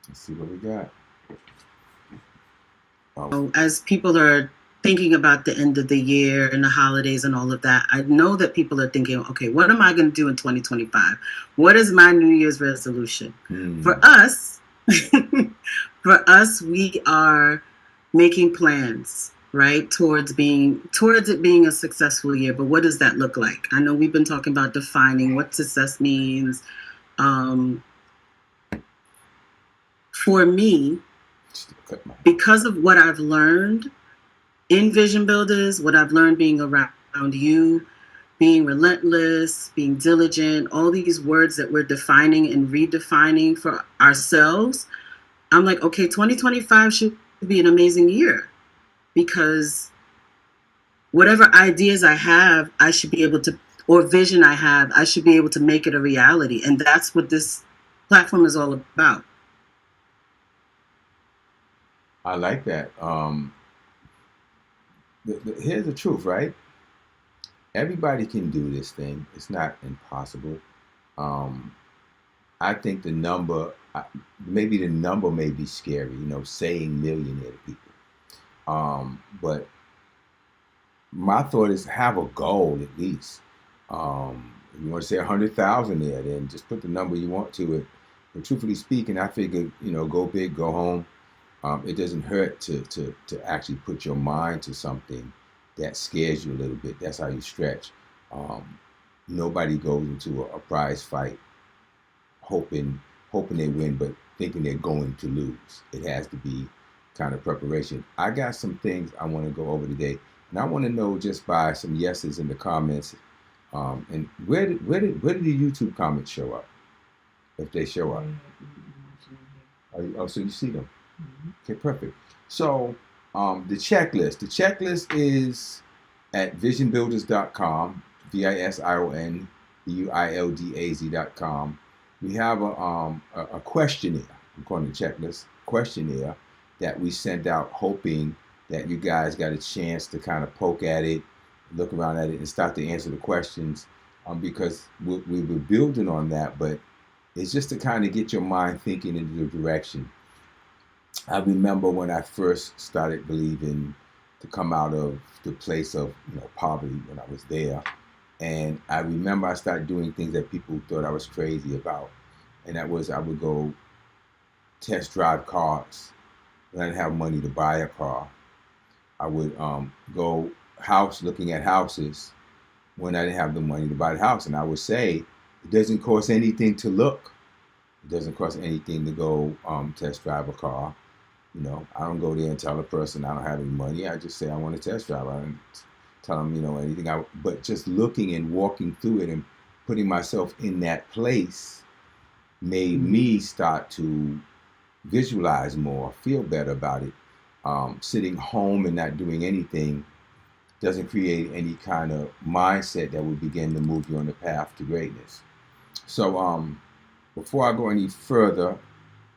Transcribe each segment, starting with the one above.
Let's see what we got. Oh, So as people are thinking about the end of the year and the holidays and all of that, I know that people are thinking, okay, what am I going to do in 2025? What is my New Year's resolution? For mm, us, for us, we are making plans, right, towards it being a successful year. But what does that look like? I know we've been talking about defining what success means. Um, for me, cut my. because of what I've learned in Vision Builders, what I've learned being around you, being relentless, being diligent, all these words that we're defining and redefining for ourselves, I'm like, okay, 2025 should be an amazing year because whatever ideas I have, I should be able to, or vision I have, I should be able to make it a reality. And that's what this platform is all about. I like that. Here's the truth, right? Everybody can do this thing. It's not impossible. Um, I think maybe the number may be scary, saying millionaire to people. But my thought is have a goal at least. If you want to say 100,000 there, then just put the number you want to it. But truthfully speaking, I figure, go big, go home. It doesn't hurt to actually put your mind to something that scares you a little bit. That's how you stretch. Um, Nobody goes into a prize fight hoping hoping they win, but thinking they're going to lose. It has to be kind of preparation. I got some things I want to go over today, and I want to know just by some yeses in the comments. And where did the YouTube comments show up? If they show up, so you see them. Okay, perfect. So the checklist. The checklist is at visionbuildaz.com, visionbuildaz.com. We have a questionnaire. I'm calling it checklist questionnaire that we sent out, hoping that you guys got a chance to kind of poke at it, look around at it, and start to answer the questions. Because we were building on that, but it's just to kind of get your mind thinking into the direction. I remember when I first started believing to come out of the place of poverty when I was there, and I remember I started doing things that people thought I was crazy about, and that was I would go test drive cars when I didn't have money to buy a car. I would go house looking at houses when I didn't have the money to buy the house, and I would say it doesn't cost anything to look. It doesn't cost anything to go test drive a car. I don't go there and tell a person I don't have any money. I just say I want to test drive. I don't tell them, anything. But just looking and walking through it and putting myself in that place made me start to visualize more, feel better about it. Sitting home and not doing anything doesn't create any kind of mindset that would begin to move you on the path to greatness. So, before I go any further,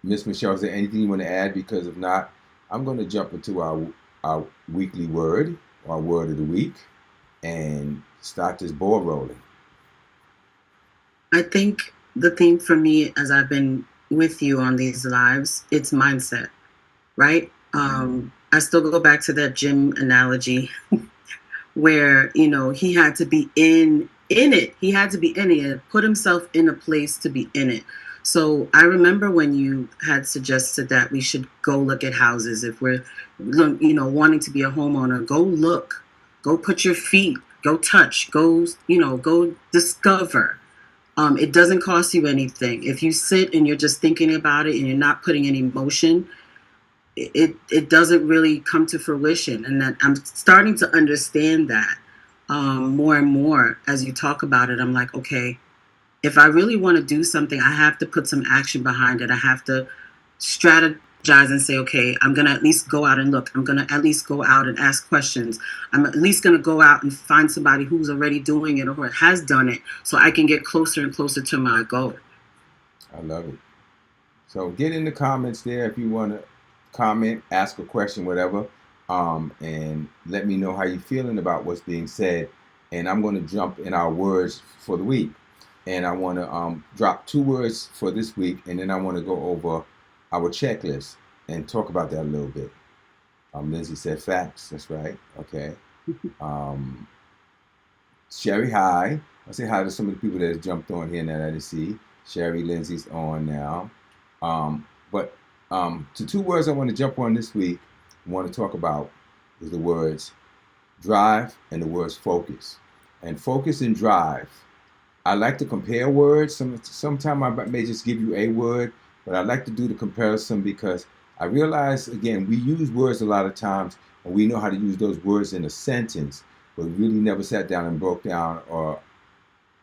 Miss Michelle, is there anything you want to add? Because if not, I'm going to jump into our weekly word, our word of the week, and start this ball rolling. I think the theme for me, as I've been with you on these lives, it's mindset, right? I still go back to that gym analogy where he had to be in it. He had to be in it, put himself in a place to be in it. So I remember when you had suggested that we should go look at houses if we're wanting to be a homeowner. Go look, go put your feet, go touch, go discover. It doesn't cost you anything. If you sit and you're just thinking about it and you're not putting any motion, it doesn't really come to fruition. And that I'm starting to understand that more and more as you talk about it. I'm like, okay, if I really want to do something, I have to put some action behind it. I have to strategize and say, okay, I'm going to at least go out and look. I'm going to at least go out and ask questions. I'm at least going to go out and find somebody who's already doing it or has done it so I can get closer and closer to my goal. I love it. So get in the comments there if you want to comment, ask a question, whatever, and let me know how you're feeling about what's being said. And I'm going to jump in our words for the week. And I want to drop two words for this week, and then I want to go over our checklist and talk about that a little bit. Lindsay said facts. That's right. Okay. Um, Sherry, hi. I say hi to some of the people that have jumped on here that I didn't see. Sherry, Lindsay's on now. But to two words I want to jump on this week, I want to talk about is the words drive and the words focus. And focus and drive. I like to compare words. Sometimes I may just give you a word, but I like to do the comparison because I realize, again, we use words a lot of times, and we know how to use those words in a sentence, but really never sat down and broke down or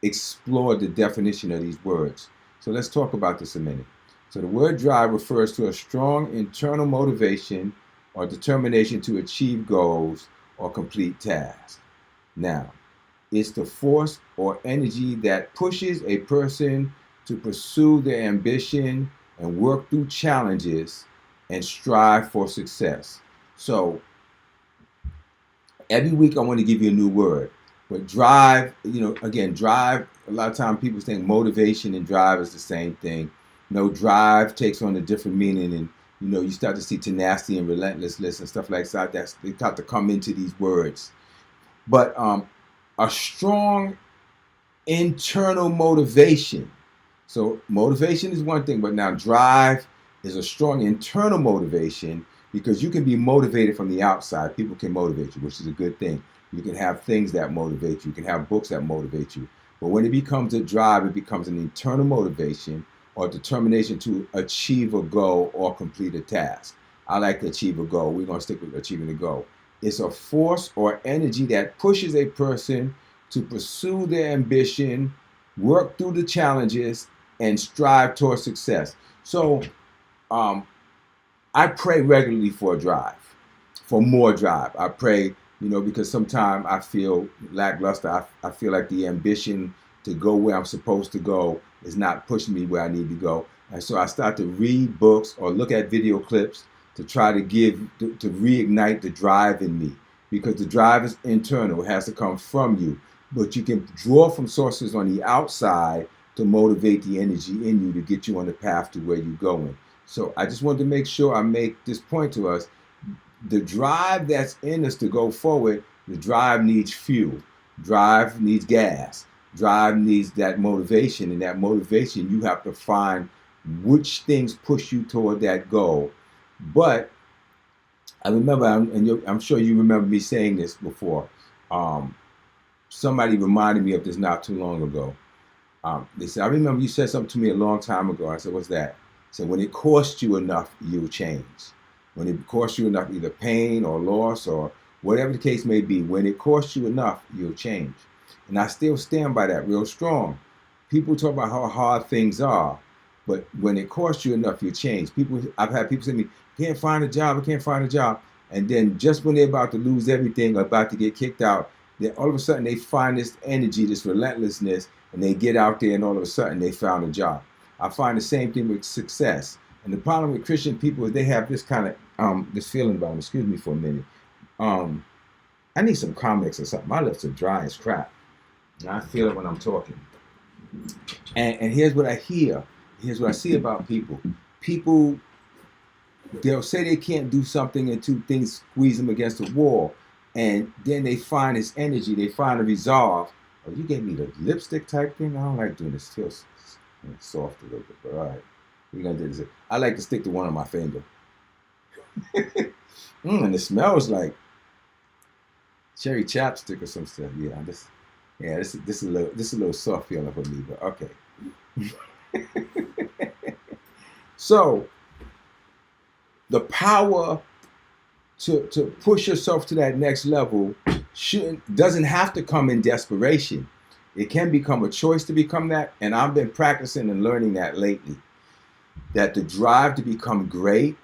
explored the definition of these words. So let's talk about this a minute. So the word drive refers to a strong internal motivation or determination to achieve goals or complete tasks. Now, it's the force or energy that pushes a person to pursue their ambition and work through challenges and strive for success. So every week I want to give you a new word. But drive, again, drive, a lot of times people think motivation and drive is the same thing. No, drive takes on a different meaning, and you start to see tenacity and relentlessness and stuff like that. They start to come into these words. But a strong internal motivation. So motivation is one thing, but now drive is a strong internal motivation because you can be motivated from the outside. People can motivate you, which is a good thing. You can have things that motivate you. You can have books that motivate you. But when it becomes a drive, it becomes an internal motivation or determination to achieve a goal or complete a task. I like to achieve a goal. We're going to stick with achieving the goal. It's a force or energy that pushes a person to pursue their ambition, work through the challenges, and strive towards success. So I pray regularly for a drive, for more drive. I pray, because sometimes I feel lackluster. I feel like the ambition to go where I'm supposed to go is not pushing me where I need to go. And so I start to read books or look at video clips to try to to reignite the drive in me, because the drive is internal. It has to come from you, but you can draw from sources on the outside to motivate the energy in you to get you on the path to where you're going. So I just wanted to make sure I make this point to us. The drive that's in us to go forward, the drive needs fuel. Drive needs gas. Drive needs that motivation, and that motivation, you have to find which things push you toward that goal. But I remember, I'm sure you remember me saying this before. Somebody reminded me of this not too long ago. They said, I remember you said something to me a long time ago. I said, what's that? I said, when it costs you enough, you'll change. When it costs you enough, either pain or loss or whatever the case may be, when it costs you enough, you'll change. And I still stand by that real strong. People talk about how hard things are, but when it costs you enough, you change. I've had people say to me, can't find a job, I can't find a job. And then just when they're about to lose everything or about to get kicked out, then all of a sudden they find this energy, this relentlessness, and they get out there and all of a sudden they found a job. I find the same thing with success. And the problem with Christian people is they have this kind of, this feeling about them. Excuse me for a minute. I need some comics or something. My lips are dry as crap. And I feel it when I'm talking. And here's what I hear. Here's what I see about people. People, they'll say they can't do something until things squeeze them against the wall. And then they find this energy. They find a resolve. Oh, you gave me the lipstick type thing? I don't like doing this. It feels soft a little bit, but all right. We're going to do this. I like to stick to one on my finger. And it smells like cherry chapstick or some stuff. This is a little soft feeling for me, but okay. So the power to push yourself to that next level doesn't have to come in desperation. It can become a choice to become that, and I've been practicing and learning that lately. That the drive to become great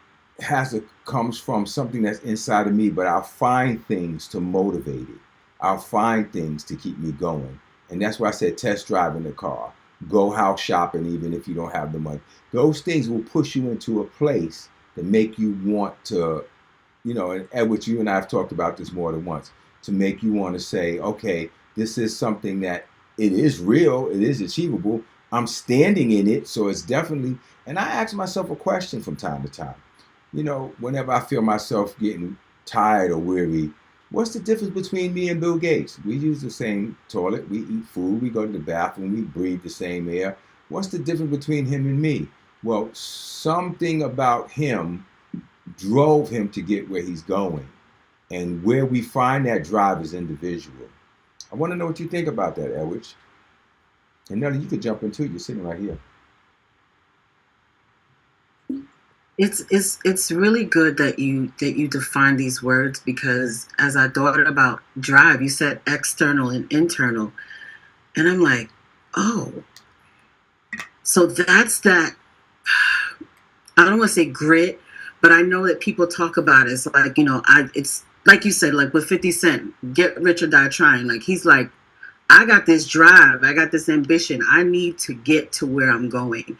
comes from something that's inside of me, but I'll find things to motivate it. I'll find things to keep me going. And that's why I said test drive in the car. Go house shopping even if you don't have the money. Those things will push you into a place that make you want to, and Edward, you and I have talked about this more than once, to make you want to say, okay, this is something that it is real, it is achievable, I'm standing in it, so it's definitely. And I ask myself a question from time to time. Whenever I feel myself getting tired or weary, what's the difference between me and Bill Gates? We use the same toilet, we eat food, we go to the bathroom, we breathe the same air. What's the difference between him and me? Well, something about him drove him to get where he's going. And where we find that drive is individual. I want to know what you think about that, Edwidge. And Nelly, you could jump in too. You're sitting right here. It's really good that you define these words, because as I thought about drive, you said external and internal, and I'm like, oh, so that's that. I don't want to say grit, but I know that people talk about it. It's like, it's like you said, like with 50 Cent, get rich or die trying. Like he's like, I got this drive, I got this ambition. I need to get to where I'm going.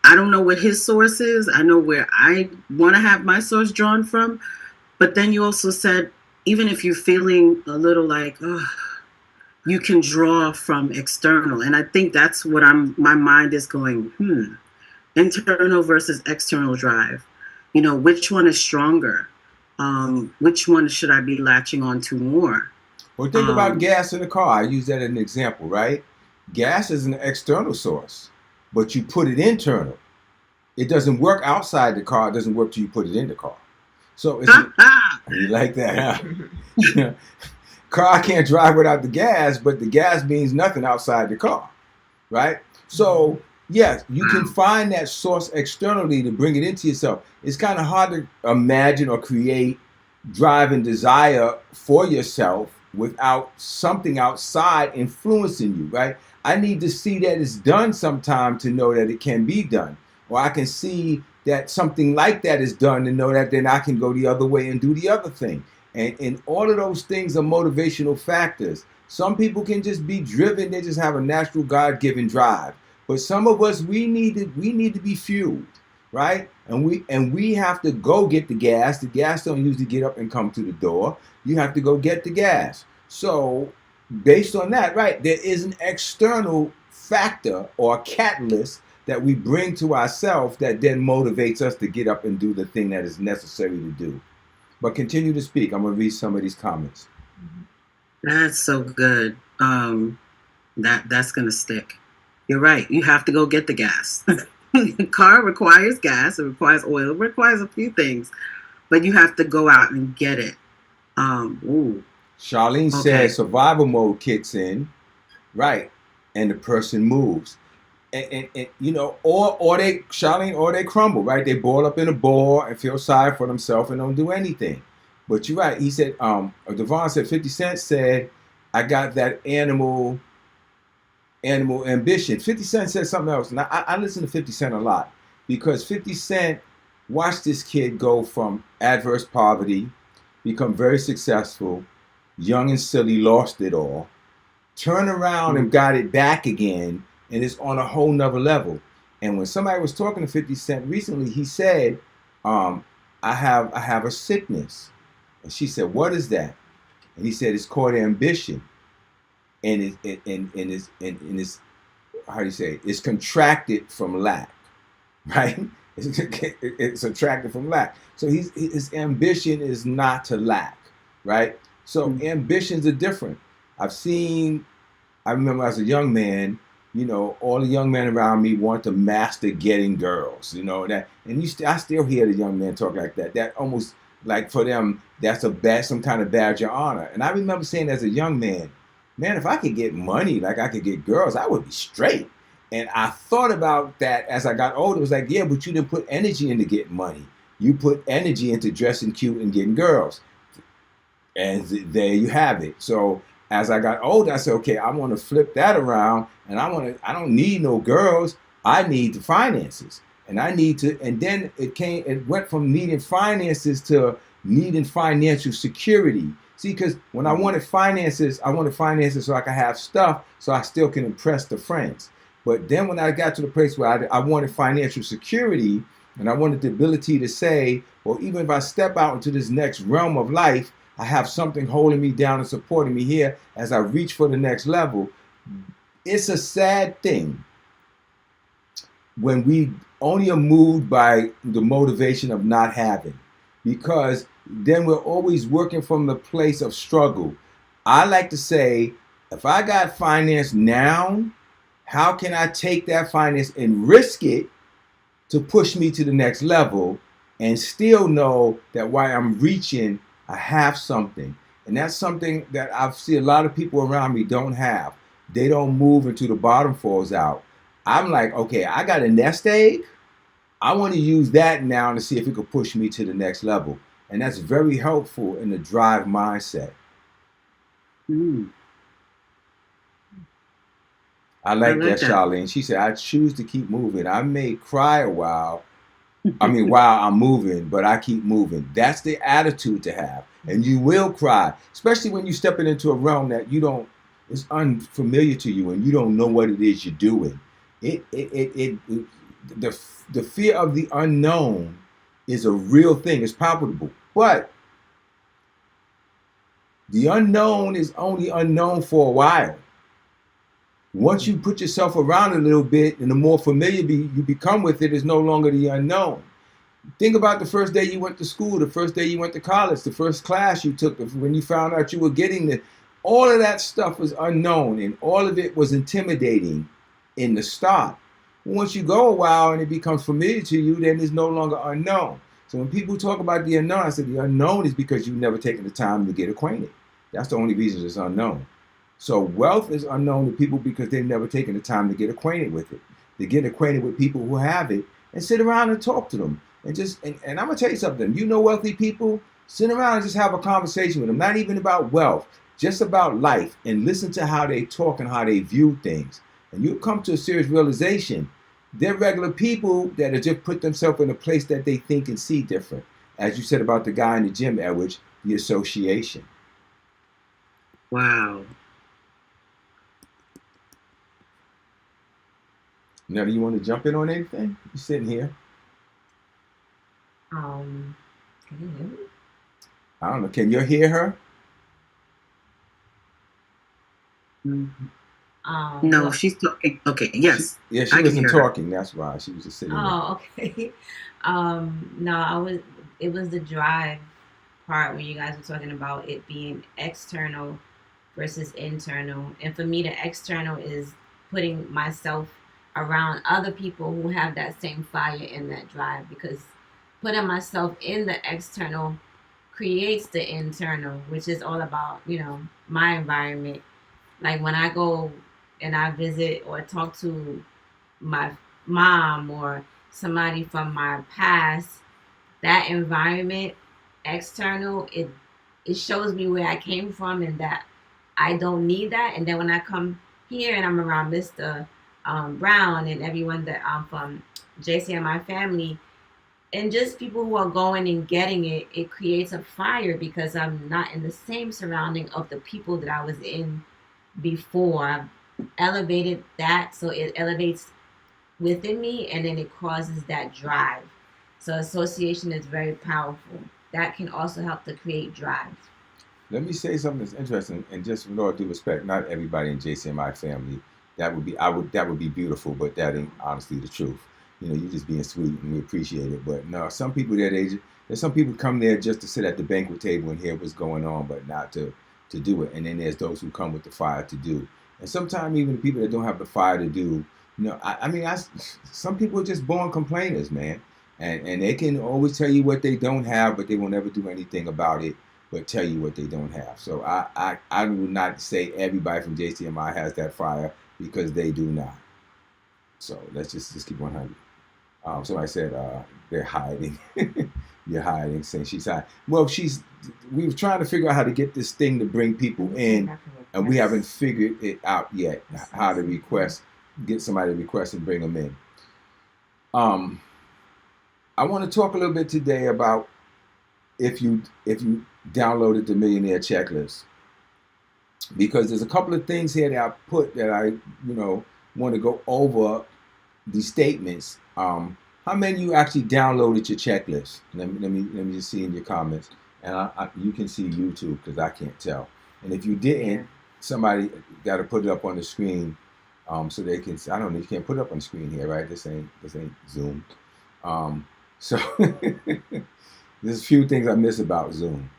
I don't know what his source is. I know where I want to have my source drawn from. But then you also said, even if you're feeling a little like, oh, you can draw from external. And I think that's what my mind is going, internal versus external drive. Which one is stronger? Which one should I be latching on to more? Well, think about gas in the car. I use that as an example, right? Gas is an external source, but you put it internal. It doesn't work outside the car. It doesn't work till you put it in the car. So you like that, huh? Car can't drive without the gas, but the gas means nothing outside the car, right? So yes, you can find that source externally to bring it into yourself. It's kind of hard to imagine or create drive and desire for yourself without something outside influencing you, right? I need to see that it's done sometime to know that it can be done. Or I can see that something like that is done to know that then I can go the other way and do the other thing. And all of those things are motivational factors. Some people can just be driven. They just have a natural God-given drive. But some of us, we need to be fueled, right? And we have to go get the gas. The gas don't usually get up and come to the door. You have to go get the gas. So based on that, right, there is an external factor or a catalyst that we bring to ourselves that then motivates us to get up and do the thing that is necessary to do. But continue to speak. I'm going to read some of these comments. That's so good. That's going to stick. You're right. You have to go get the gas. Car requires gas. It requires oil. It requires a few things. But you have to go out and get it. Charlene says survival mode kicks in. Right. And the person moves. And or they, Charlene, or they crumble, right? They ball up in a ball and feel sorry for themselves and don't do anything. But you're right. He said, Devon said, 50 Cent said, I got that animal ambition. 50 Cent said something else. Now, I listen to 50 Cent a lot because 50 Cent watched this kid go from adverse poverty, become very successful, young and silly, lost it all, turn around and got it back again, and it's on a whole nother level. And when somebody was talking to 50 Cent recently, he said, I have a sickness. And she said, what is that? And he said, it's called ambition. And it's how do you say it? It's contracted from lack, right? It's contracted from lack. So his ambition is not to lack, right? So ambitions are different. I remember as a young man, all the young men around me want to master getting girls, that, and I still hear the young men talk like that. That almost like for them, that's some kind of badge of honor. And I remember saying as a young man, if I could get money, like I could get girls, I would be straight. And I thought about that as I got older. It was like, yeah, but you didn't put energy into getting money. You put energy into dressing cute and getting girls. And there you have it. So as I got older, I said, okay, I want to flip that around, and I don't need no girls. I need the finances. And then it went from needing finances to needing financial security. See, because when I wanted finances so I could have stuff so I still can impress the friends. But then when I got to the place where I wanted financial security, and I wanted the ability to say, well, even if I step out into this next realm of life, I have something holding me down and supporting me here as I reach for the next level. It's a sad thing when we only are moved by the motivation of not having, because then we're always working from the place of struggle. I like to say, if I got finance now, how can I take that finance and risk it to push me to the next level and still know that while I'm reaching, I have something. And that's something that I see a lot of people around me don't have. They don't move until the bottom falls out. I'm like, okay, I got a nest egg. I want to use that now to see if it could push me to the next level. And that's very helpful in the drive mindset. Mm. I like that, Charlene. She said, I choose to keep moving. I may cry a while. While I'm moving, but I keep moving. That's the attitude to have. And you will cry, especially when you're stepping into a realm that you don't, it's unfamiliar to you and you don't know what it is you're doing. The fear of the unknown is a real thing. It's palpable. But the unknown is only unknown for a while. Once you put yourself around a little bit and the more familiar you become with it, is no longer the unknown. Think about the first day you went to school, the first day you went to college, the first class you took, when you found out you were getting it. All of that stuff was unknown and all of it was intimidating in the start. Once you go a while and it becomes familiar to you, then it's no longer unknown. So when people talk about the unknown, I said the unknown is because you've never taken the time to get acquainted. That's the only reason it's unknown. So wealth is unknown to people because they've never taken the time to get acquainted with it. To get acquainted with people who have it and sit around and talk to them. And I'm gonna tell you something. You know wealthy people, sit around and just have a conversation with them. Not even about wealth, just about life, and listen to how they talk and how they view things. And you'll come to a serious realization. They're regular people that have just put themselves in a place that they think and see different. As you said about the guy in the gym, Edwidge, the association. Wow. Now, do you want to jump in on anything? You're sitting here. Can you hear me? I don't know. Can you hear her? No, well, she's talking. Okay, yes. She wasn't talking. That's why she was just sitting there. Oh, okay. No, it was the drive part when you guys were talking about it being external versus internal. And for me, the external is putting myself around other people who have that same fire and that drive, because putting myself in the external creates the internal, which is all about, my environment. Like when I go and I visit or talk to my mom or somebody from my past, that environment, external, it shows me where I came from and that I don't need that. And then when I come here and I'm around Mr. Brown and everyone that I'm from JC and my family, and just people who are going and getting it, it creates a fire because I'm not in the same surrounding of the people that I was in before. I've elevated that, so it elevates within me, and then it causes that drive. So association is very powerful. That can also help to create drive. Let me say something that's interesting, and just with all due respect, not everybody in JC and my family. That would be beautiful, but that ain't honestly the truth. You're just being sweet and we appreciate it. But no, some people that age, there's some people come there just to sit at the banquet table and hear what's going on, but not to do it. And then there's those who come with the fire to do. And sometimes even the people that don't have the fire to do, some people are just born complainers, man. And they can always tell you what they don't have, but they will never do anything about it, but tell you what they don't have. So I would not say everybody from JCMI has that fire, because they do not. So let's just keep 100. Somebody said they're hiding. You're hiding, saying she's hiding. Well, we were trying to figure out how to get this thing to bring people in, and we haven't figured it out yet, how to get somebody to request and bring them in. I want to talk a little bit today about if you downloaded the Millionaire Checklist, because there's a couple of things here that I put that I want to go over these statements. How many of you actually downloaded your checklist? Let me just see in your comments, and you can see YouTube because I can't tell. And if you didn't, somebody got to put it up on the screen. so they can. I don't know. You can't put it up on the screen here, right? This ain't Zoom. So there's a few things I miss about Zoom.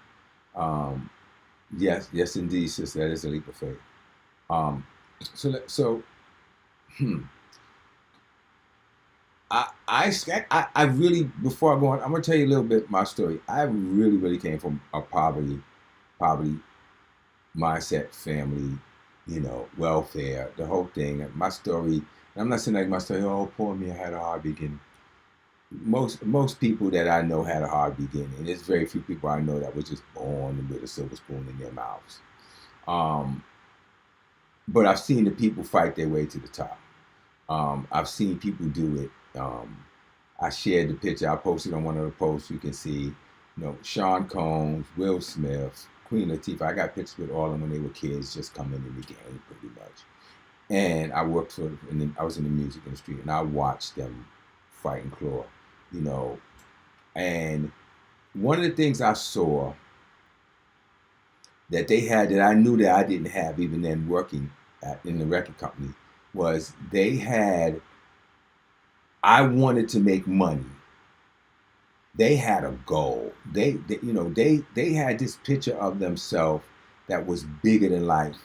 Yes, indeed, sister. That is a leap of faith. So I really, before I go on, I'm gonna tell you a little bit my story. I really came from a poverty mindset family, welfare, the whole thing. My story. I'm not saying like my story. Oh, poor me, I had a hard beginning. Most people that I know had a hard beginning. There's very few people I know that were just born with a silver spoon in their mouths. But I've seen the people fight their way to the top. I've seen people do it. I shared the picture. I posted on one of the posts. You can see, Sean Combs, Will Smith, Queen Latifah. I got pictures with all of them when they were kids, just coming in the game, pretty much. And I worked I was in the music industry, and I watched them fight and claw, And one of the things I saw that they had that I knew that I didn't have, even then working in the record company, was I wanted to make money. They had a goal. They had this picture of themselves that was bigger than life.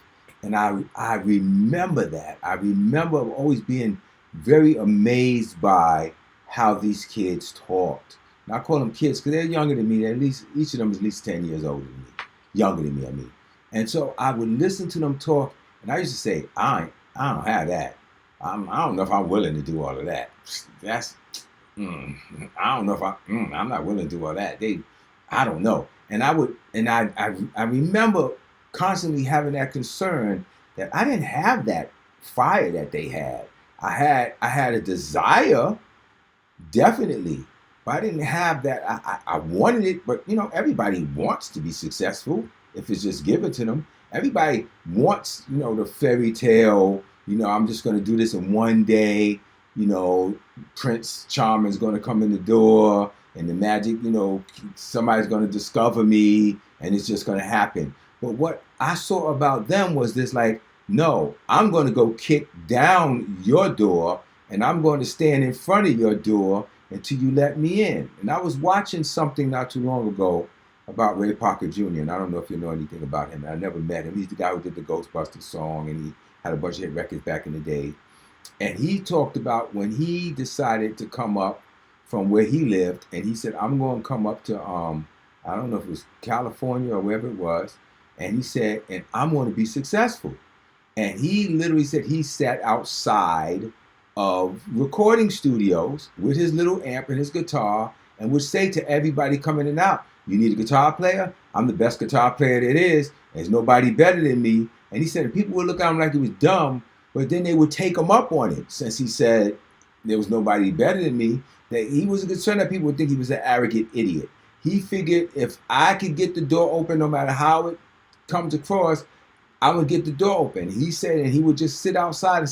And I remember that. I remember always being very amazed by how these kids talked. And I call them kids because they're younger than me. At least each of them is at least 10 years older than me. Younger than me, I mean. And so I would listen to them talk, and I used to say, I don't have that. I don't know if I'm willing to do all of that. I don't know if I'm not willing to do all that. I don't know. And I remember constantly having that concern that I didn't have that fire that they had. I had a desire, definitely, but I didn't have that. I wanted it, but everybody wants to be successful if it's just given to them. Everybody wants, the fairy tale, I'm just going to do this in one day, Prince Charming's going to come in the door and the magic, somebody's going to discover me and it's just going to happen. But what I saw about them was this, like, no, I'm going to go kick down your door and I'm going to stand in front of your door until you let me in. And I was watching something not too long ago about Ray Parker Jr., and I don't know if you know anything about him. I never met him. He's the guy who did the Ghostbusters song, and he had a bunch of hit records back in the day. And he talked about when he decided to come up from where he lived, and he said, I'm going to come up to, I don't know if it was California or wherever it was, and he said, and I'm going to be successful. And he literally said he sat outside of recording studios with his little amp and his guitar and would say to everybody coming in and out, you need a guitar player? I'm the best guitar player there is. There's nobody better than me. And he said people would look at him like he was dumb, but then they would take him up on it since he said there was nobody better than me. That he was concerned that people would think he was an arrogant idiot. He figured if I could get the door open, no matter how it comes across, I would get the door open. He said, and he would just sit outside.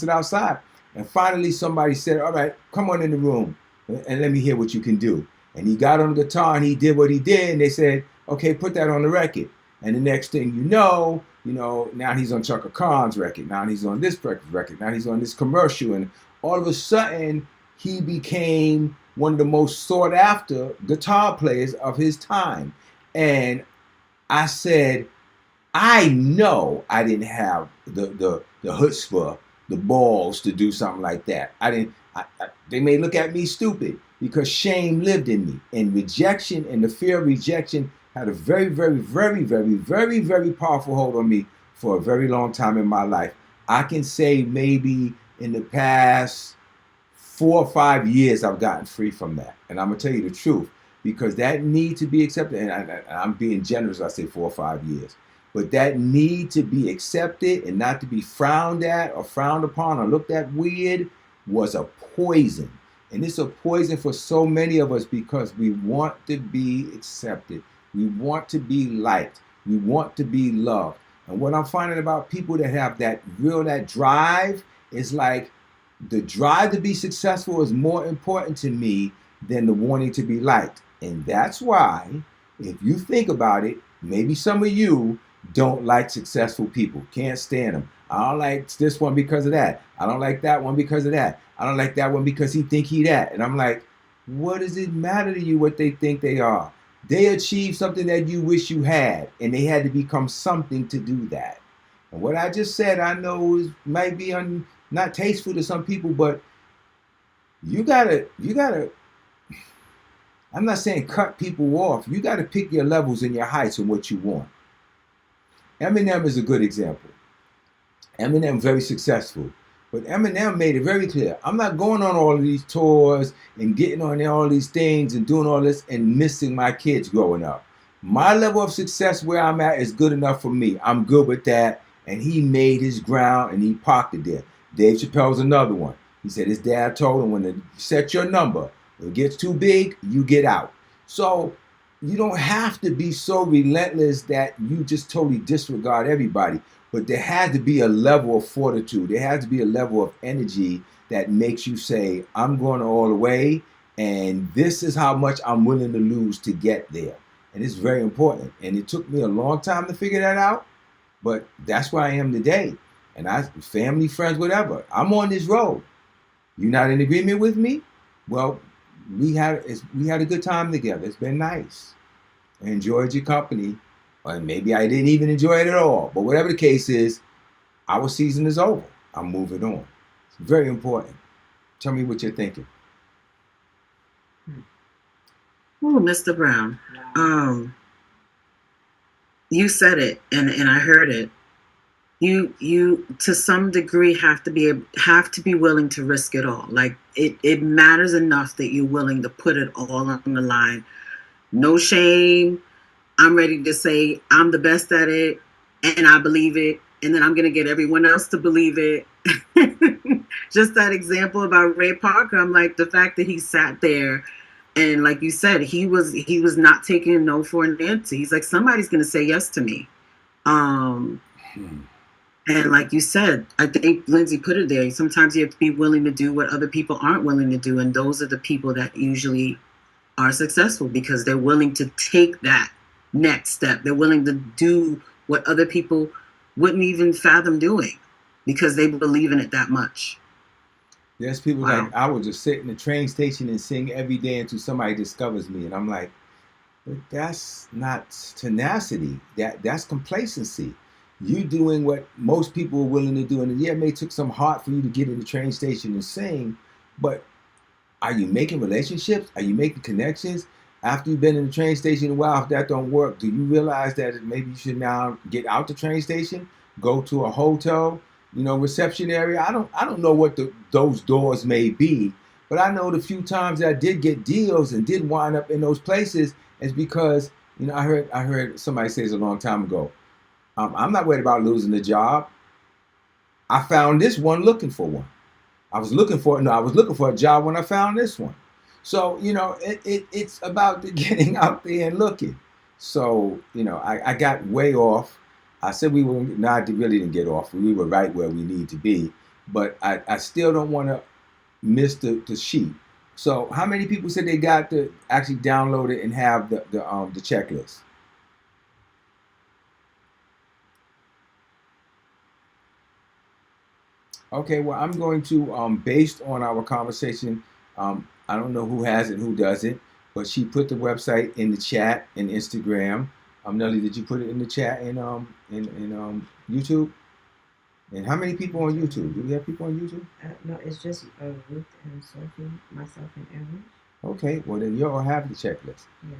And finally somebody said, all right, come on in the room and let me hear what you can do. And he got on the guitar and he did what he did. And they said, okay, put that on the record. And the next thing you know, now he's on Chaka Khan's record. Now he's on this record. Now he's on this commercial. And all of a sudden, he became one of the most sought after guitar players of his time. And I said, I know I didn't have the chutzpah, the balls to do something like that. They may look at me stupid because shame lived in me, and rejection and the fear of rejection had a very, very, very, very, very, very powerful hold on me for a very long time in my life. I can say maybe in the past 4 or 5 years I've gotten free from that. And I'm going to tell you the truth, because that need to be accepted, and I'm being generous, I say 4 or 5 years, but that need to be accepted and not to be frowned at or frowned upon or looked at weird was a poison. And it's a poison for so many of us because we want to be accepted. We want to be liked. We want to be loved. And what I'm finding about people that have that drive is like the drive to be successful is more important to me than the wanting to be liked. And that's why, if you think about it, maybe some of you don't like successful people, can't stand them. I don't like this one because of that. I don't like that one because of that. I don't like that one because he think he that. And I'm like, what does it matter to you what they think they are? They achieved something that you wish you had, and they had to become something to do that. And what I just said, I know might be not tasteful to some people, but you gotta. I'm not saying cut people off. You gotta pick your levels and your heights and what you want. Eminem is a good example. Eminem very successful. But Eminem made it very clear. I'm not going on all of these tours and getting on all these things and doing all this and missing my kids growing up. My level of success where I'm at is good enough for me. I'm good with that. And he made his ground and he parked it there. Dave Chappelle's another one. He said his dad told him when you set your number, when it gets too big, you get out. So you don't have to be so relentless that you just totally disregard everybody. But there has to be a level of fortitude. There has to be a level of energy that makes you say, I'm going all the way, and this is how much I'm willing to lose to get there. And it's very important. And it took me a long time to figure that out, but that's where I am today. And family, friends, whatever. I'm on this road. You're not in agreement with me? Well, we had a good time together. It's been nice. I enjoyed your company. Or maybe I didn't even enjoy it at all. But whatever the case is, our season is over. I'm moving on. It's very important. Tell me what you're thinking. Oh, Mr. Brown. You said it, and I heard it. You to some degree have to be willing to risk it all. Like it matters enough that you're willing to put it all on the line. No shame. I'm ready to say I'm the best at it, and I believe it, and then I'm going to get everyone else to believe it. Just that example about Ray Parker, I'm like, the fact that he sat there, and like you said, he was not taking a no for an answer. He's like, somebody's going to say yes to me. And like you said, I think Lindsay put it there. Sometimes you have to be willing to do what other people aren't willing to do, and those are the people that usually are successful because they're willing to take that next step. They're willing to do what other people wouldn't even fathom doing because they believe in it that much. There's people like, I will just sit in the train station and sing every day until somebody discovers me. And I'm like, but that's not tenacity. That's complacency. You doing what most people are willing to do. And yeah, it may took some heart for you to get in the train station and sing, but are you making relationships? Are you making connections? After you've been in the train station a while, if that don't work, do you realize that maybe you should now get out the train station, go to a hotel, reception area? I don't know what those doors may be, but I know the few times that I did get deals and did wind up in those places is because, I heard somebody say this a long time ago. I'm not worried about losing the job. I found this one looking for one. I was looking for a job when I found this one. So, it's about getting out there and looking. So, I got way off. I said we were not really didn't get off. We were right where we need to be. But I still don't want to miss the sheet. So how many people said they got to actually download it and have the checklist? Okay, well, I'm going to, based on our conversation, I don't know who has it, who doesn't, but she put the website in the chat in Instagram. Nelly, did you put it in the chat in YouTube? And how many people on YouTube? Do we have people on YouTube? No, it's just Ruth and Sophie, myself and Aaron. Okay, well then y'all have the checklist. Yeah.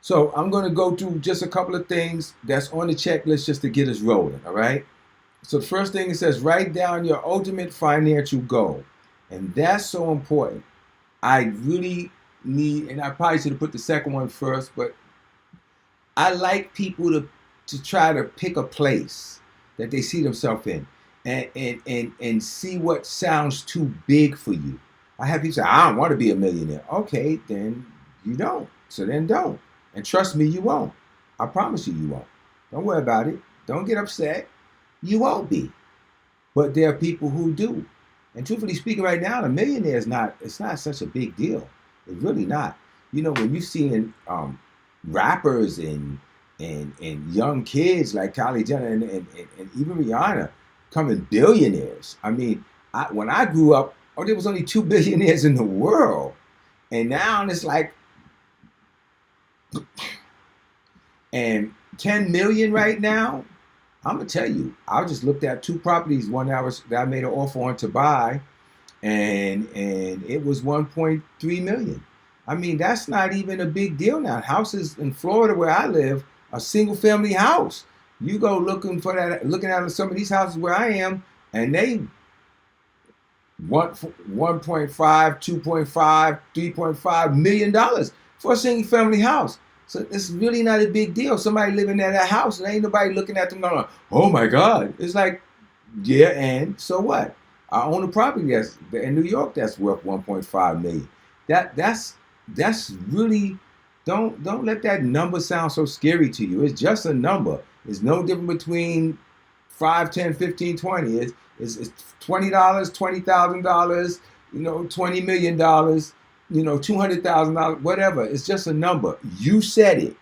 So I'm going to go through just a couple of things that's on the checklist just to get us rolling, all right? So the first thing it says, write down your ultimate financial goal. And that's so important. I really need, and I probably should have put the second one first, but I like people to try to pick a place that they see themselves in and see what sounds too big for you. I have people say, I don't want to be a millionaire. Okay, then you don't. So then don't. And trust me, you won't. I promise you won't. Don't worry about it. Don't get upset. You won't be. But there are people who do. And truthfully speaking, right now, a millionaire it's not such a big deal. It's really not. When you're seeing rappers and young kids like Kylie Jenner and even Rihanna, becoming billionaires. I mean, when I grew up, there was only 2 billionaires in the world. And now it's like, and 10 million right now. I'm gonna tell you, I just looked at 2 properties. One that I made an offer on to buy, and it was 1.3 million. I mean, that's not even a big deal now. Houses in Florida where I live, a single family house. You go looking at some of these houses where I am, and they want 1.5, 2.5, 3.5 million dollars for a single family house. So it's really not a big deal. Somebody living in that house, and ain't nobody looking at them going, "Oh my God!" It's like, yeah, and so what? I own a property that's in New York that's worth 1.5 million. That's really, don't let that number sound so scary to you. It's just a number. It's no different between 5, 10, 15, 20. It's $20, $20,000, $20 million, $200,000, whatever. It's just a number. You said it.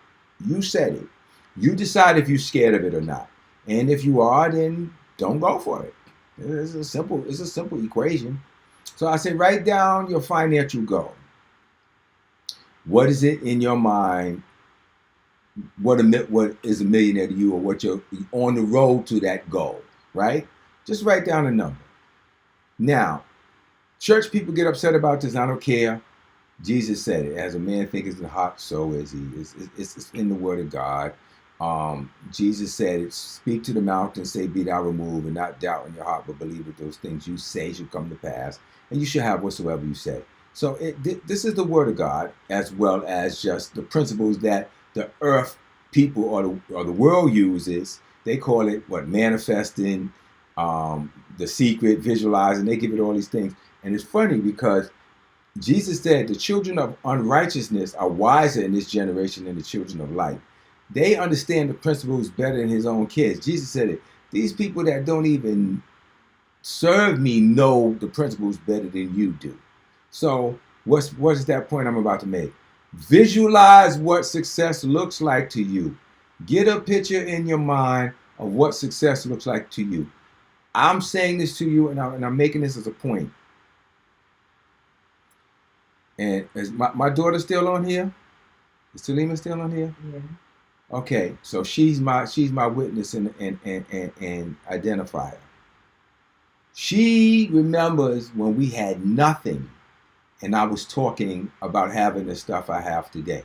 You said it. You decide if you're scared of it or not. And if you are, then don't go for it. It's a simple equation. So I say, write down your financial goal. What is it in your mind? What is a millionaire to you, or what you're on the road to that goal, right? Just write down a number. Now, church people get upset about this. I don't care. Jesus said it. As a man thinketh in the heart, so is he. It's in the word of God. Jesus said, speak to the mountain, say, be thou removed, and not doubt in your heart, but believe that those things you say should come to pass, and you should have whatsoever you say. So this is the word of God, as well as just the principles that the earth people or the world uses. They call it manifesting, the secret, visualizing. They give it all these things. And it's funny because Jesus said the children of unrighteousness are wiser in this generation than the children of light. They understand the principles better than his own kids. Jesus said it. These people that don't even serve me know the principles better than you do. So what is that point I'm about to make? Visualize what success looks like to you. Get a picture in your mind of what success looks like to you. I'm saying this to you, and I'm making this as a point. And is my daughter still on here? Is Talima still on here? Yeah. Okay, so she's my witness and identifier. She remembers when we had nothing, and I was talking about having the stuff I have today.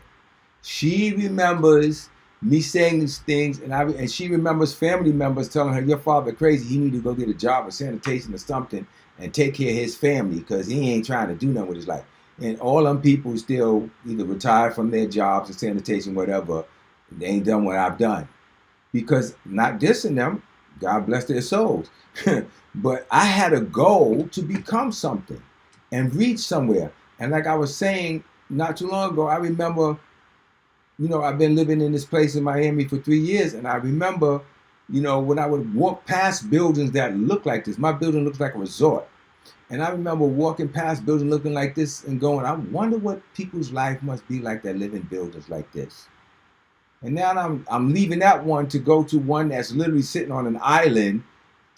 She remembers me saying these things, and she remembers family members telling her, "Your father crazy. He need to go get a job of sanitation or something and take care of his family because he ain't trying to do nothing with his life." And all them people still either retired from their jobs or sanitation, whatever. They ain't done what I've done. Because not dissing them, God bless their souls. But I had a goal to become something and reach somewhere. And like I was saying not too long ago, I remember, I've been living in this place in Miami for 3 years. And I remember, when I would walk past buildings that look like this. My building looks like a resort. And I remember walking past buildings looking like this and going, I wonder what people's life must be like that live in buildings like this. And now I'm leaving that one to go to one that's literally sitting on an island,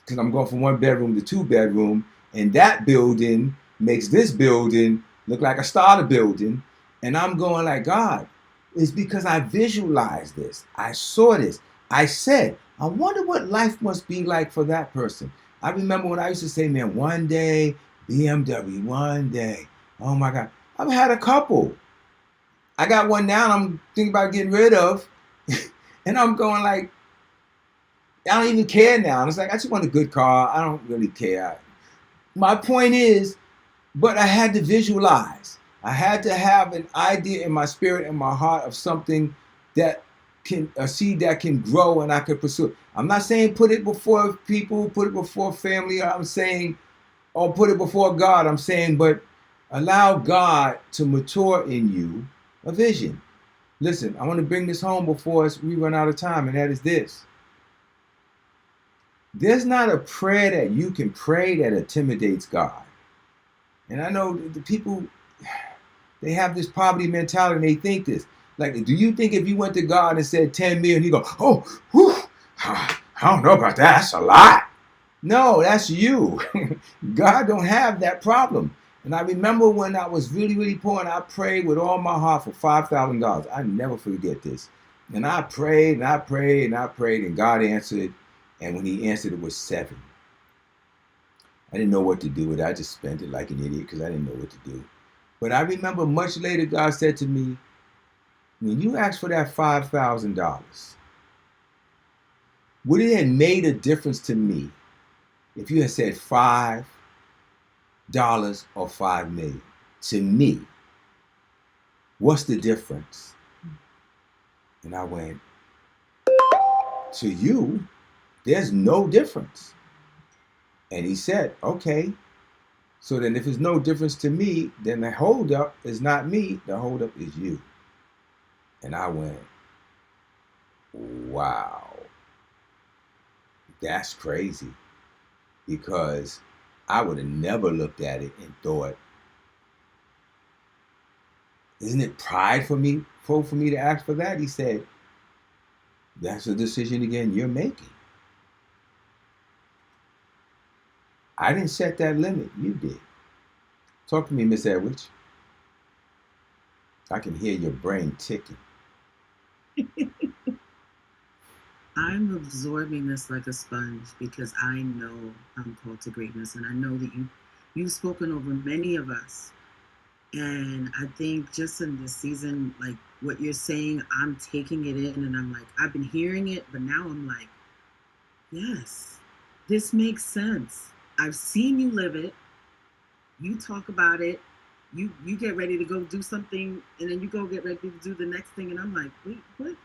because I'm going from 1 bedroom to 2 bedroom. And that building makes this building look like a starter building. And I'm going like, God, it's because I visualized this. I saw this. I said, I wonder what life must be like for that person. I remember when I used to say, man, one day, BMW, one day. Oh my God. I've had a couple. I got one now I'm thinking about getting rid of. And I'm going like, I don't even care now. It's like, I just want a good car. I don't really care. My point is, but I had to visualize. I had to have an idea in my spirit and my heart of something that a seed that can grow and I can pursue it. I'm not saying put it before people, put it before family. I'm saying, or put it before God. I'm saying, but allow God to mature in you a vision. Listen, I want to bring this home before we run out of time, and that is this. There's not a prayer that you can pray that intimidates God. And I know the people, they have this poverty mentality and they think this. Like, do you think if you went to God and said 10 million, he'd go, oh, whew, I don't know about that. That's a lot. No, that's you. God don't have that problem. And I remember when I was really, really poor and I prayed with all my heart for $5,000. I never forget this. And I prayed and I prayed and I prayed and God answered. And when he answered, it was 7. I didn't know what to do with it. I just spent it like an idiot because I didn't know what to do. But I remember much later, God said to me, when you asked for that $5,000, would it have made a difference to me if you had said $5 or $5 million? To me, what's the difference? And I went, to you, there's no difference. And he said, okay. So then if there's no difference to me, then the holdup is not me, the holdup is you. And I went, wow, that's crazy. Because I would have never looked at it and thought, isn't it prideful for me to ask for that? He said, that's a decision again you're making. I didn't set that limit, you did. Talk to me, Miss Edwards. I can hear your brain ticking. I'm absorbing this like a sponge because I know I'm called to greatness, and I know that you've spoken over many of us. And I think just in this season, like what you're saying, I'm taking it in, and I'm like, I've been hearing it, but now I'm like, yes, this makes sense. I've seen you live it. You talk about it. You get ready to go do something, and then you go get ready to do the next thing, and I'm like, wait, what?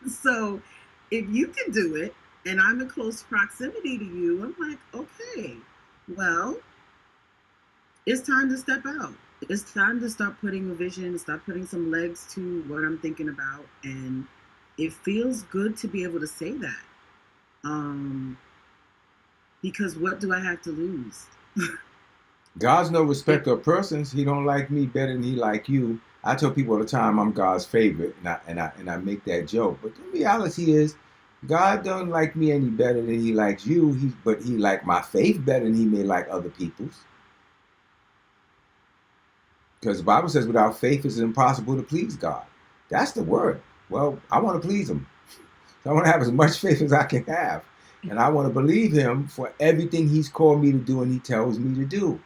So if you can do it, and I'm in close proximity to you, I'm like, okay, well, it's time to step out. It's time to start putting a vision, start putting some legs to what I'm thinking about, and it feels good to be able to say that. Because what do I have to lose? God's no respecter of persons. He don't like me better than he like you. I tell people all the time I'm God's favorite, and I make that joke. But the reality is, God don't like me any better than he likes you. But he like my faith better than he may like other people's. Because the Bible says without faith it's impossible to please God. That's the word. Well, I want to please him. So I want to have as much faith as I can have. And I want to believe him for everything he's called me to do and he tells me to do.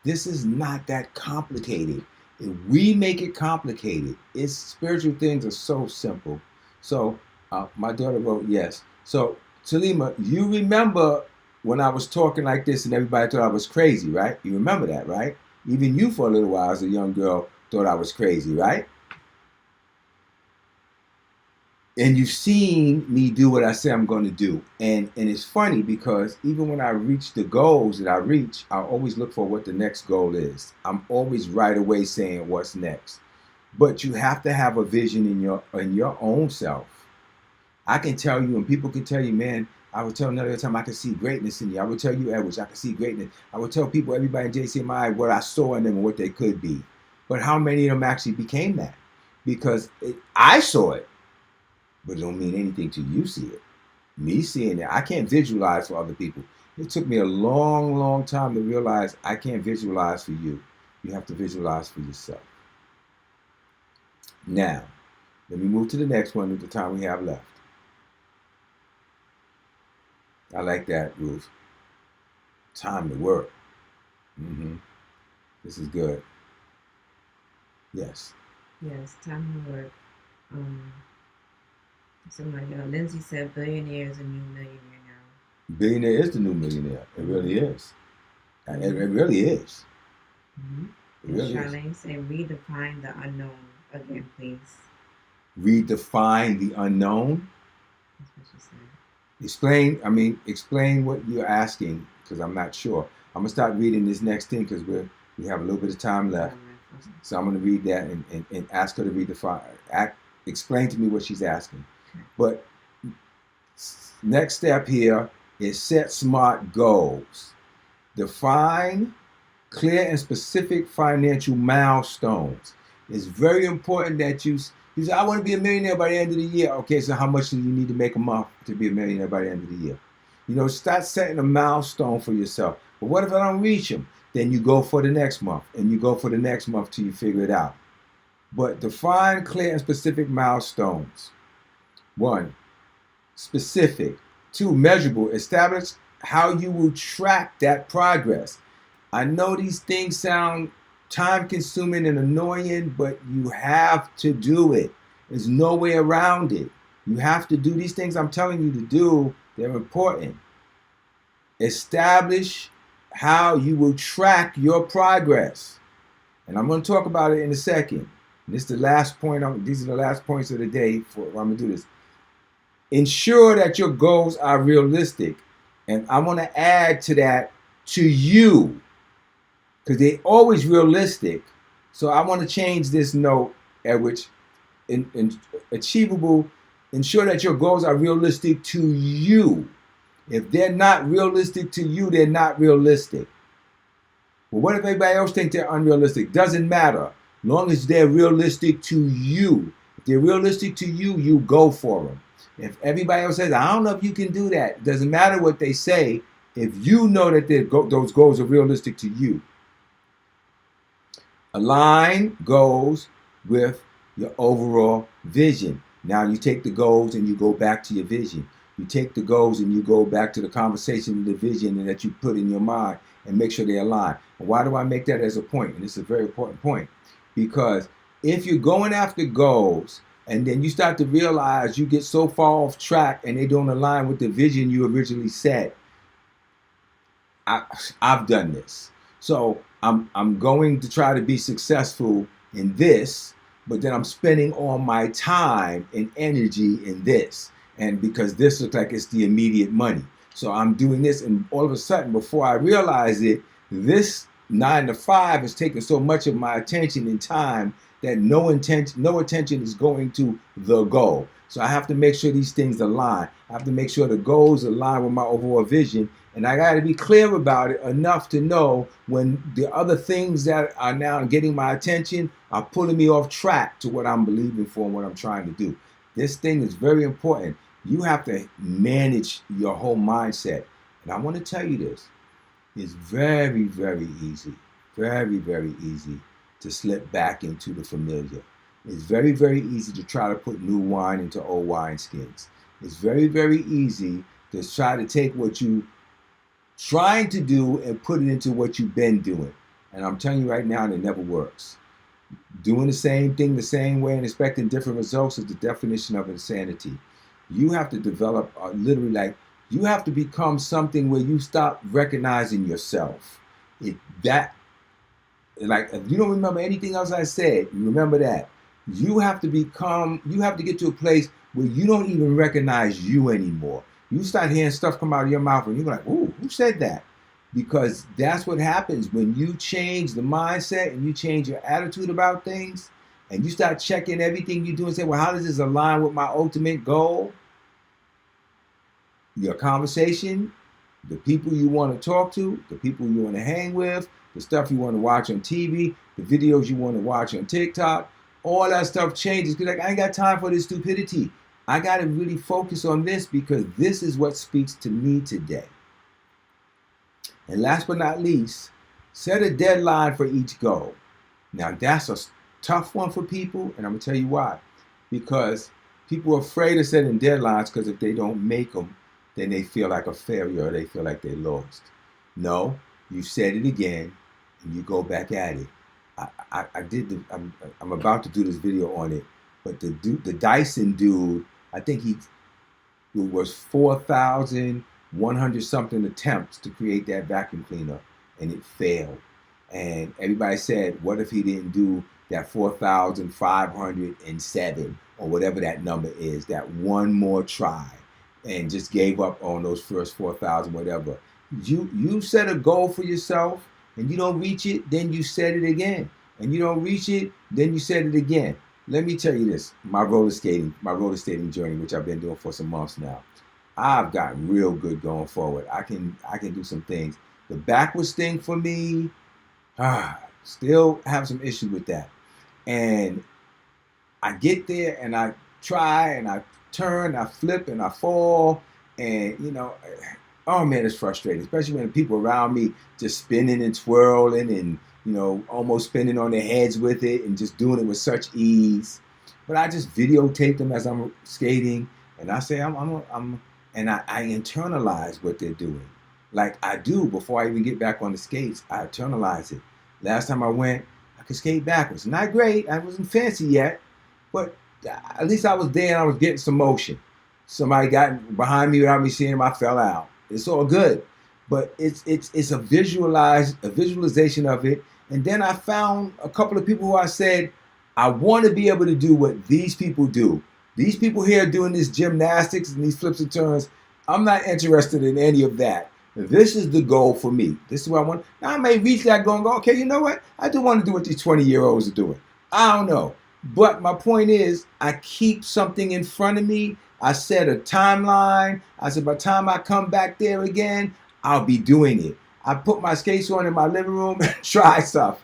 This is not that complicated. If we make it complicated, its spiritual things are so simple. So my daughter wrote yes. So Salima, you remember when I was talking like this and everybody thought I was crazy, right? You remember that, right? Even you for a little while as a young girl thought I was crazy, right? And you've seen me do what I say I'm going to do. And it's funny because even when I reach the goals that I reach, I always look for what the next goal is. I'm always right away saying what's next. But you have to have a vision in your own self. I can tell you, and people can tell you, man, I would tell another time I can see greatness in you. I would tell you, Edwards, I can see greatness. I would tell people, everybody in JCMI, what I saw in them and what they could be. But how many of them actually became that? Because I saw it. But it don't mean anything till you see it. Me seeing it, I can't visualize for other people. It took me a long, long time to realize I can't visualize for you. You have to visualize for yourself. Now, let me move to the next one with the time we have left. I like that, Ruth. Time to work. This is good. Yes. Yes, time to work. Somebody, Lindsay said, billionaire is a new millionaire now. Billionaire is the new millionaire. It really is. And it really is. Mm-hmm. It really Charlene is. said, redefine the unknown again, please. Redefine the unknown? That's what she said. Explain what you're asking, because I'm not sure. I'm going to start reading this next thing because we have a little bit of time left. So I'm going to read that and ask her to redefine. Explain to me what she's asking. But next step here is set SMART goals. Define clear and specific financial milestones. It's very important that you say, I want to be a millionaire by the end of the year. Okay, so how much do you need to make a month to be a millionaire by the end of the year? Start setting a milestone for yourself. But what if I don't reach them? Then you go for the next month, and you go for the next month till you figure it out. But define clear and specific milestones. 1, specific. 2, measurable. Establish how you will track that progress. I know these things sound time consuming and annoying, but you have to do it. There's no way around it. You have to do these things I'm telling you to do. They're important. Establish how you will track your progress. And I'm going to talk about it in a second. And this is the last point. These are the last points of the day for I'm going to do this. Ensure that your goals are realistic. And I want to add to that to you, because they're always realistic. So I want to change this note at which achievable. Ensure that your goals are realistic to you. If they're not realistic to you, they're not realistic. Well, what if everybody else thinks they're unrealistic? Doesn't matter. Long as they're realistic to you. If they're realistic to you, you go for them. If everybody else says, I don't know if you can do that, it doesn't matter what they say. If you know that those goals are realistic to you. Align goals with your overall vision. Now you take the goals and you go back to your vision. You take the goals and you go back to the conversation and the vision and that you put in your mind and make sure they align. And why do I make that as a point? And it's a very important point. Because if you're going after goals and then you start to realize you get so far off track and they don't align with the vision you originally set, I've done this. So I'm going to try to be successful in this, but then I'm spending all my time and energy in this. And because this looks like it's the immediate money. So I'm doing this, and all of a sudden, before I realize it, this 9 to 5 is taking so much of my attention and time that no attention is going to the goal. So I have to make sure these things align. I have to make sure the goals align with my overall vision. And I got to be clear about it enough to know when the other things that are now getting my attention are pulling me off track to what I'm believing for and what I'm trying to do. This thing is very important. You have to manage your whole mindset. And I want to tell you this. It's very, very easy, very, very easy to slip back into the familiar. It's very, very easy to try to put new wine into old wineskins. It's very, very easy to try to take what you trying to do and put it into what you've been doing. And I'm telling you right now, it never works. Doing the same thing the same way and expecting different results is the definition of insanity. You have to develop you have to become something where you stop recognizing yourself. If you don't remember anything else I said, you remember that. You have to get to a place where you don't even recognize you anymore. You start hearing stuff come out of your mouth and you're like, ooh, who said that? Because that's what happens when you change the mindset and you change your attitude about things and you start checking everything you do and say, well, how does this align with my ultimate goal? Your conversation, the people you want to talk to, the people you want to hang with, the stuff you want to watch on TV, the videos you want to watch on TikTok, all that stuff changes. Because I ain't got time for this stupidity. I got to really focus on this because this is what speaks to me today. And last but not least, set a deadline for each goal. Now, that's a tough one for people, and I'm going to tell you why. Because people are afraid of setting deadlines because if they don't make them, then they feel like a failure or they feel like they lost. No, you said it again, and you go back at it. I'm about to do this video on it, but the Dyson dude, I think it was 4,100 something attempts to create that vacuum cleaner, and it failed. And everybody said, what if he didn't do that 4,507 or whatever that number is, that one more try, and just gave up on those first 4,000, whatever. You set a goal for yourself, and you don't reach it, then you set it again. And you don't reach it, then you set it again. Let me tell you this, my roller skating journey, which I've been doing for some months now. I've gotten real good going forward. I can do some things. The backwards thing for me, still have some issue with that. And I get there and I try and I turn, I flip and I fall, and Oh man, it's frustrating, especially when the people around me just spinning and twirling and almost spinning on their heads with it and just doing it with such ease. But I just videotape them as I'm skating, and I say and I internalize what they're doing. Like I do before I even get back on the skates, I internalize it. Last time I went, I could skate backwards. Not great, I wasn't fancy yet, but at least I was there and I was getting some motion. Somebody got behind me without me seeing him, I fell out. It's all good, but it's a visualization of it. And then I found a couple of people who I said, I want to be able to do what these people do. These people here doing this gymnastics and these flips and turns. I'm not interested in any of that. This is the goal for me. This is what I want. Now I may reach that goal and go, okay, you know what? I do want to do what these 20-year-olds are doing. I don't know. But my point is, I keep something in front of me. I set a timeline. I said, by the time I come back there again, I'll be doing it. I put my skates on in my living room and try stuff.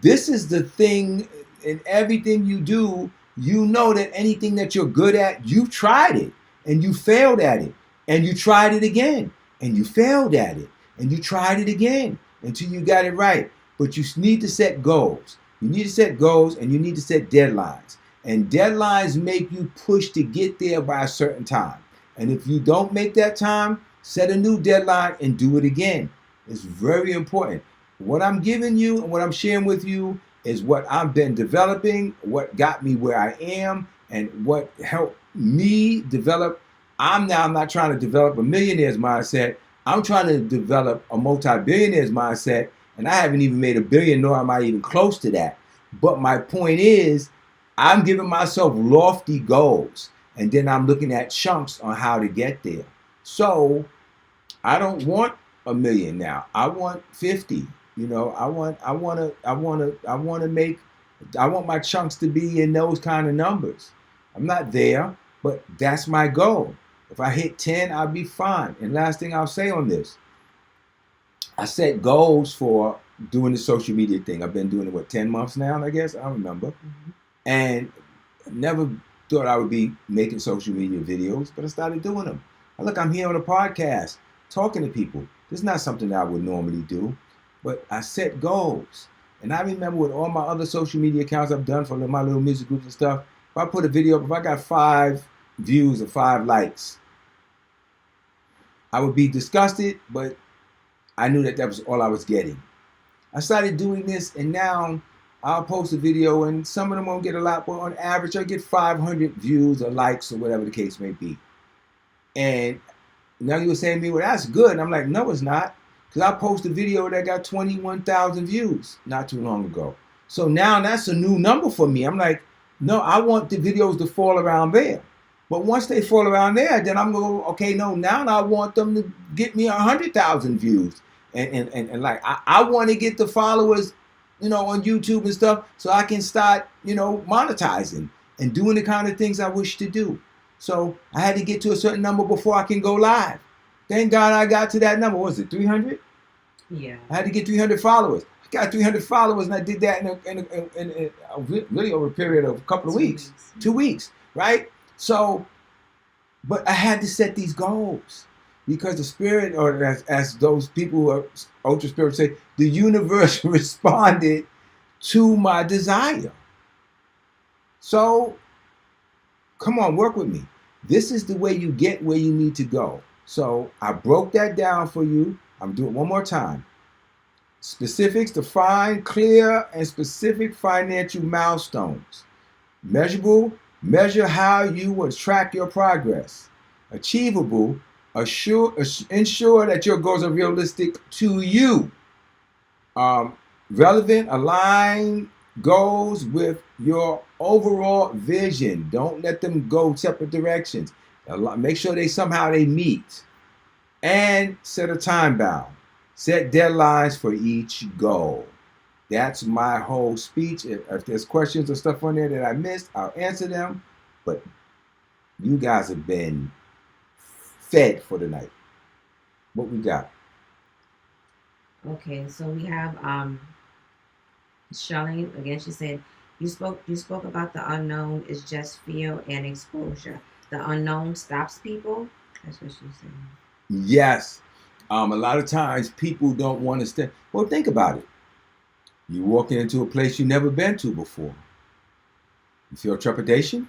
This is the thing in everything you do. You know that anything that you're good at, you tried it and you failed at it. And you tried it again and you failed at it. And you tried it again until you got it right. But you need to set goals. You need to set goals and you need to set deadlines. And deadlines make you push to get there by a certain time. And if you don't make that time, set a new deadline and do it again. It's very important. What I'm giving you and what I'm sharing with you is what I've been developing, what got me where I am, and what helped me develop. I'm not trying to develop a millionaire's mindset. I'm trying to develop a multi-billionaire's mindset, and I haven't even made $1 billion, nor am I even close to that. But my point is, I'm giving myself lofty goals, and then I'm looking at chunks on how to get there. So I don't want $1 million now. I want 50. I want my chunks to be in those kind of numbers. I'm not there, but that's my goal. If I hit 10, I'll be fine. And last thing I'll say on this, I set goals for doing the social media thing. I've been doing it, 10 months now, I guess? I don't remember. Mm-hmm. And never thought I would be making social media videos, but I started doing them. Look, I'm here on a podcast talking to people. This is not something that I would normally do, but I set goals. And I remember with all my other social media accounts I've done for my little music groups and stuff, if I put a video up, if I got 5 views or 5 likes, I would be disgusted, but I knew that was all I was getting. I started doing this, and now I'll post a video, and some of them won't get a lot, but on average, I get 500 views or likes or whatever the case may be. And now you were saying to me, well, that's good. And I'm like, no, it's not. Because I posted a video that got 21,000 views not too long ago. So now that's a new number for me. I'm like, no, I want the videos to fall around there. But once they fall around there, then I'm going to go, okay, no, now I want them to get me 100,000 views. And like, I want to get the followers, on YouTube and stuff, so I can start, monetizing and doing the kind of things I wish to do. So I had to get to a certain number before I can go live. Thank God I got to that number. What was it, 300? Yeah. I had to get 300 followers. I got 300 followers, and I did that in really over a period of a couple of weeks. 2 weeks, right? So, but I had to set these goals. Because the spirit, or as those people who are ultra spirits say, the universe responded to my desire. So, come on, work with me. This is the way you get where you need to go. So, I broke that down for you. I'm doing it one more time. Specifics, define, clear, and specific financial milestones. Measurable, measure how you will track your progress. Achievable, ensure that your goals are realistic to you. Relevant, align goals with your overall vision. Don't let them go separate directions. Make sure they meet. And set a time bound. Set deadlines for each goal. That's my whole speech. If there's questions or stuff on there that I missed, I'll answer them. But you guys have been fed for the night. What we got? Okay, so we have Charlene again. She said, "You spoke about the unknown is just fear and exposure. The unknown stops people." That's what she said. Yes, A lot of times people don't want to stay. Well, think about it. You walking into a place you've never been to before. You feel trepidation.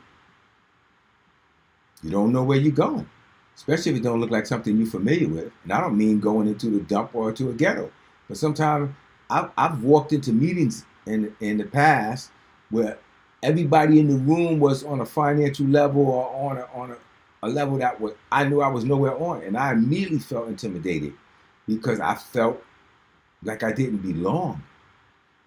You don't know where you're going, especially if it don't look like something you're familiar with. And I don't mean going into the dump or to a ghetto, but sometimes I've walked into meetings in the past where everybody in the room was on a financial level or on a level that I knew I was nowhere on, and I immediately felt intimidated because I felt like I didn't belong.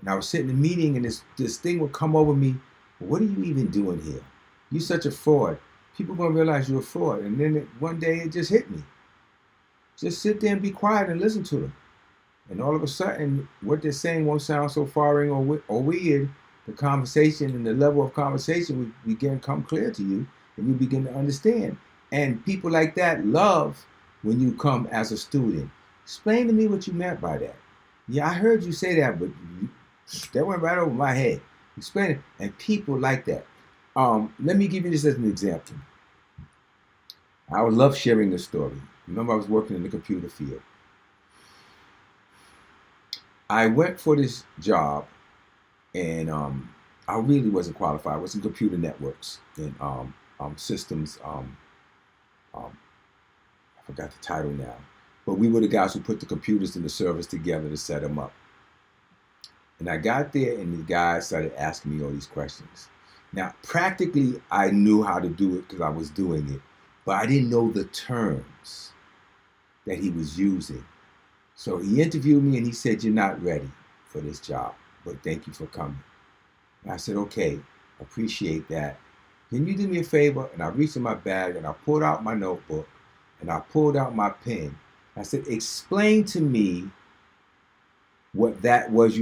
And I was sitting in a meeting, and this thing would come over me. What are you even doing here? You're such a fraud. People are going to realize you're a fraud. And then one day it just hit me. Just sit there and be quiet and listen to them. And all of a sudden, what they're saying won't sound so foreign or weird. The conversation and the level of conversation will begin to come clear to you, and you begin to understand. And people like that love when you come as a student. Explain to me what you meant by that. Yeah, I heard you say that, but that went right over my head. Explain it. And people like that. Let me give you this as an example. I would love sharing this story. Remember, I was working in the computer field. I went for this job, and I really wasn't qualified. I was in computer networks and systems. I forgot the title now, but we were the guys who put the computers and the servers together to set them up. And I got there, and the guys started asking me all these questions. Now, practically, I knew how to do it because I was doing it, but I didn't know the terms that he was using. So he interviewed me, and he said, "You're not ready for this job, but thank you for coming." And I said, "Okay, appreciate that. Can you do me a favor?" And I reached in my bag, and I pulled out my notebook, and I pulled out my pen. I said, "Explain to me what that was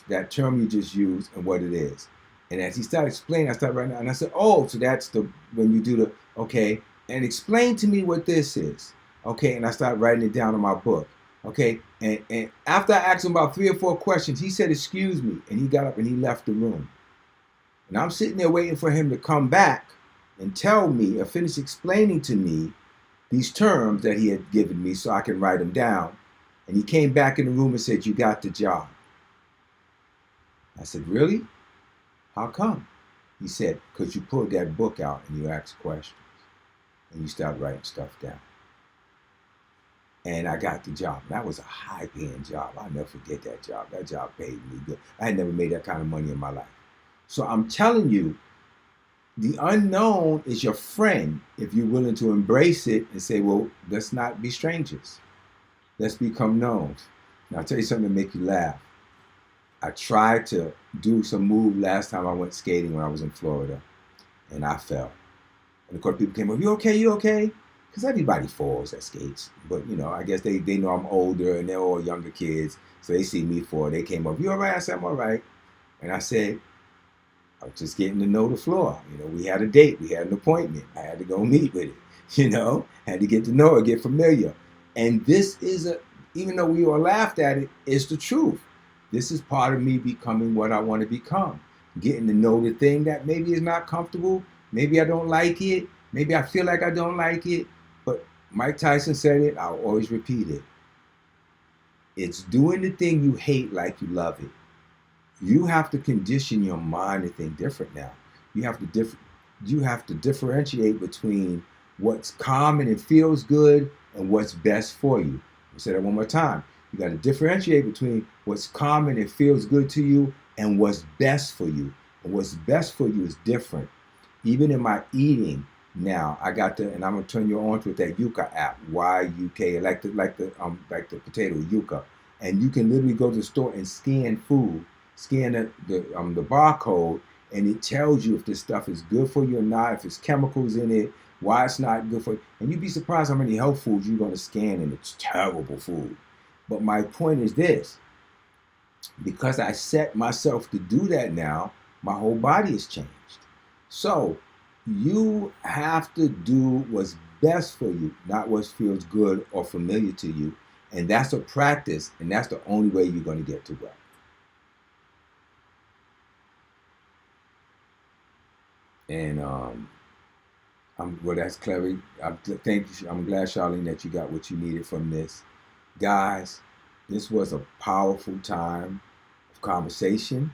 that term you just used and what it is." And as he started explaining, I started writing down, and I said, "Oh, so that's when you do the, okay, and explain to me what this is." Okay, and I started writing it down in my book. Okay, and after I asked him about 3 or 4 questions, he said, "Excuse me," and he got up and he left the room. And I'm sitting there waiting for him to come back and tell me or finish explaining to me these terms that he had given me so I can write them down. And he came back in the room and said, "You got the job." I said, "Really? How come?" He said, "Because you pulled that book out and you asked questions and you started writing stuff down." And I got the job. That was a high-paying job. I'll never forget that job. That job paid me good. I had never made that kind of money in my life. So I'm telling you, the unknown is your friend if you're willing to embrace it and say, well, let's not be strangers. Let's become known. Now, I'll tell you something to make you laugh. I tried to do some move last time I went skating when I was in Florida, and I fell. And of course, people came up, "You okay? You okay?" Because everybody falls at skates. But, I guess they know I'm older, and they're all younger kids, so they see me fall. They came up, "You all right?" I said, "I'm all right." And I said, I was just getting to know the floor. We had a date. We had an appointment. I had to go meet with it, had to get to know it, get familiar. And this is even though we all laughed at it, it's the truth. This is part of me becoming what I want to become. Getting to know the thing that maybe is not comfortable. Maybe I don't like it. Maybe I feel like I don't like it. But Mike Tyson said it. I'll always repeat it. It's doing the thing you hate like you love it. You have to condition your mind to think different now. You have to differentiate between what's common and feels good and what's best for you. I'll say that one more time. You got to differentiate between what's common and feels good to you and what's best for you. And what's best for you is different. Even in my eating now, and I'm gonna turn you on to that Yuka app, Y-U-K, like the potato Yuka, and you can literally go to the store and scan food. Scan the barcode, and it tells you if this stuff is good for you or not, if it's chemicals in it, why it's not good for you. And you'd be surprised how many health foods you're going to scan, and it's terrible food. But my point is this. Because I set myself to do that now, my whole body has changed. So you have to do what's best for you, not what feels good or familiar to you. And that's a practice, and that's the only way you're going to get to wealth. And that's clever. Thank you. I'm glad, Charlene, that you got what you needed from this. Guys, this was a powerful time of conversation,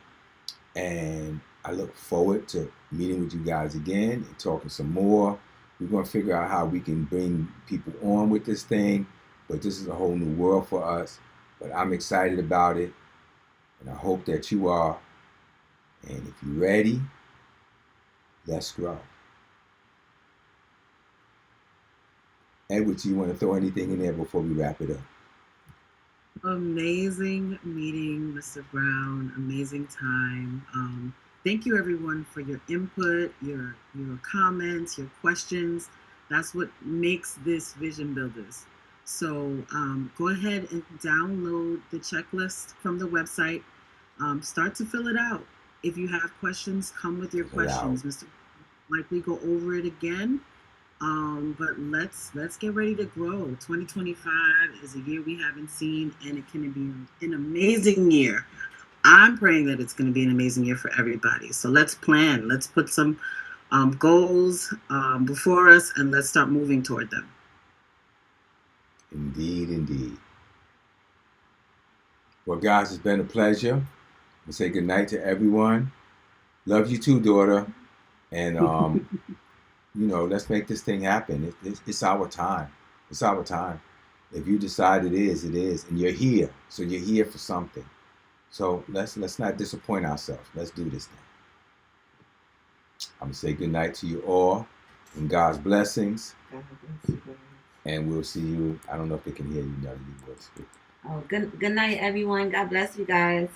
and I look forward to meeting with you guys again and talking some more. We're going to figure out how we can bring people on with this thing, but this is a whole new world for us. But I'm excited about it, and I hope that you are. And if you're ready, let's grow. Edward, do you want to throw anything in there before we wrap it up? Amazing meeting, Mr. Brown. Amazing time. Thank you, everyone, for your input, your comments, your questions. That's what makes this Vision Builders. So go ahead and download the checklist from the website. Start to fill it out. If you have questions, come with your questions. Mr. Likely go over it again. But let's get ready to grow. 2025 is a year we haven't seen, and it can be an amazing year. I'm praying that it's going to be an amazing year for everybody. So let's plan. Let's put some goals before us, and let's start moving toward them. Indeed, indeed. Well, guys, it's been a pleasure. We'll say good night to everyone. Love you too, daughter. And let's make this thing happen. It's our time. It's our time. If you decide it is, and you're here. So you're here for something. So let's not disappoint ourselves. Let's do this thing. I'm gonna say good night to you all, and God's blessings. God bless you. And we'll see you. I don't know if they can hear you now. Oh, good night, everyone. God bless you guys.